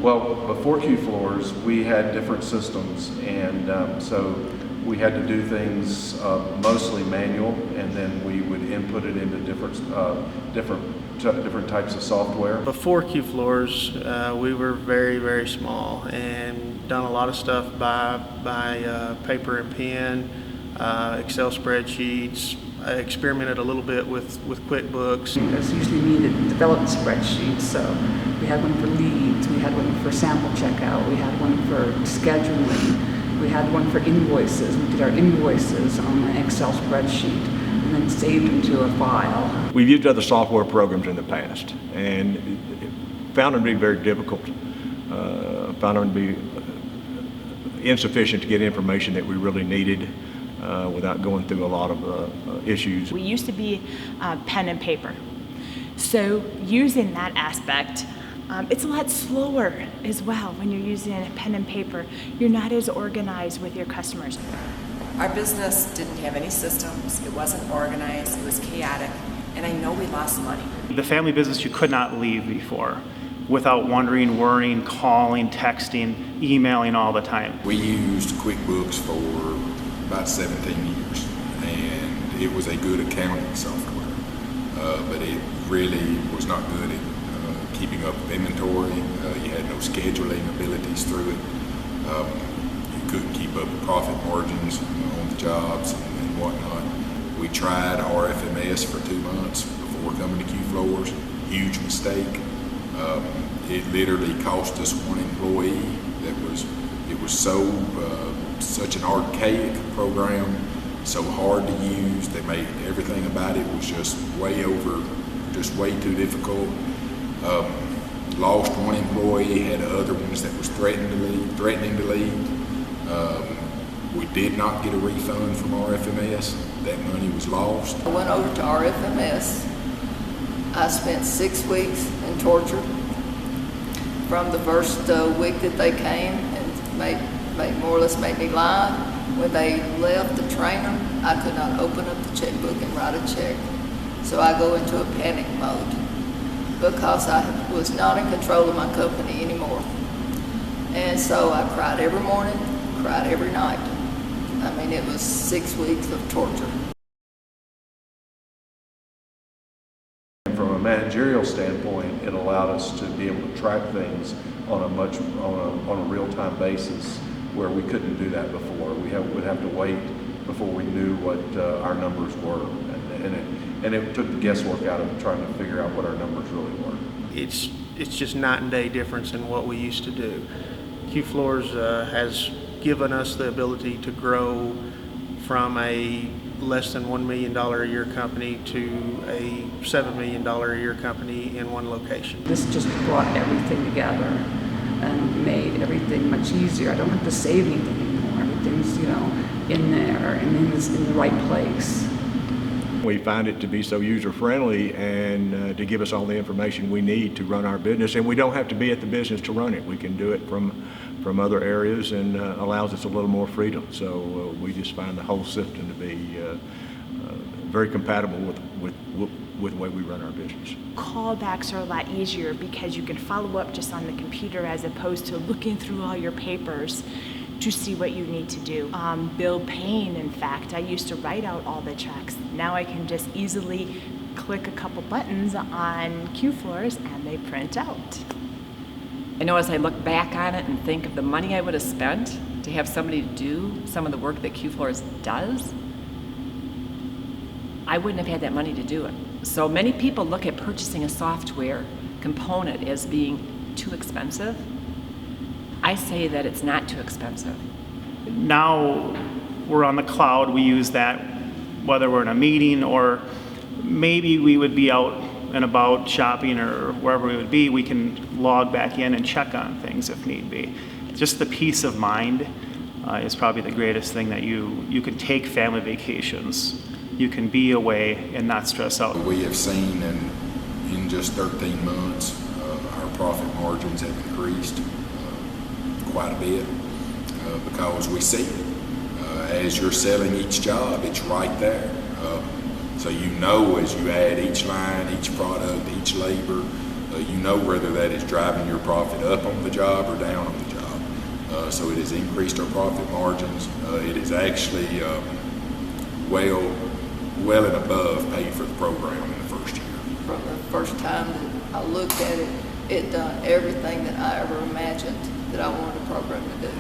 Well, before QFloors, we had different systems, and so we had to do things mostly manual, and then we would input it into different types of software. Before QFloors, we were very, very small and done a lot of stuff by paper and pen, Excel spreadsheets. I experimented a little bit with QuickBooks. There's usually me that developed spreadsheets, so we had one for leads, we had one for sample checkout, we had one for scheduling, we had one for invoices. We did our invoices on an Excel spreadsheet and then saved them to a file. We've used other software programs in the past and found them to be very difficult, found them to be insufficient to get information that we really needed without going through a lot of issues. We used to be pen and paper. So using that aspect, it's a lot slower as well when you're using a pen and paper. You're not as organized with your customers. Our business didn't have any systems, it wasn't organized, it was chaotic, and I know we lost money. The family business you could not leave before without wondering, worrying, calling, texting, emailing all the time. We used QuickBooks for about 17 years, and it was a good accounting software, but it really was not good at keeping up with inventory. You had no scheduling abilities through it. You couldn't keep up with profit margins on the jobs and whatnot. We tried RFMS for 2 months before coming to QFloors. Huge mistake. It literally cost us one employee. It was such an archaic program, so hard to use. They made everything about it was just way too difficult. Lost one employee, had other ones that was threatening to leave. We did not get a refund from RFMS. That money was lost. I went over to RFMS. I spent 6 weeks in torture. From the first week that they came and more or less made me lie. When they left the trainer, I could not open up the checkbook and write a check. So I go into a panic mode because I was not in control of my company anymore. And so I cried every morning, cried every night. I mean, it was 6 weeks of torture. From a managerial standpoint, it allowed us to be able to track things on a real-time basis where we couldn't do that before. Would have to wait before we knew what our numbers were, and it took the guesswork out of trying to figure out what our numbers really were. It's just night and day difference in what we used to do. QFloors has given us the ability to grow from a less than $1 million a year company to a $7 million a year company in one location. This just brought everything together and made everything much easier. I don't have to save anything anymore. Everything's, in there and in the right place. We find it to be so user-friendly and to give us all the information we need to run our business, and we don't have to be at the business to run it. We can do it from other areas, and allows us a little more freedom. So we just find the whole system to be very compatible with the way we run our business. Callbacks are a lot easier because you can follow up just on the computer as opposed to looking through all your papers to see what you need to do. Bill paying, in fact, I used to write out all the checks. Now I can just easily click a couple buttons on QFloors and they print out. I know as I look back on it and think of the money I would have spent to have somebody do some of the work that QFloors does, I wouldn't have had that money to do it. So many people look at purchasing a software component as being too expensive. I say that it's not too expensive. Now we're on the cloud, we use that whether we're in a meeting or maybe we would be out and about shopping or wherever we would be, we can log back in and check on things if need be. Just the peace of mind is probably the greatest thing that you can take family vacations. You can be away and not stress out. We have seen in just 13 months, our profit margins have increased quite a bit because we see it. As you're selling each job, it's right there. So as you add each line, each product, each labor, You know whether that is driving your profit up on the job or down on the job. So it has increased our profit margins. It is actually well and above paid for the program in the first year. From the first time that I looked at it, it done everything that I ever imagined that I wanted a program to do.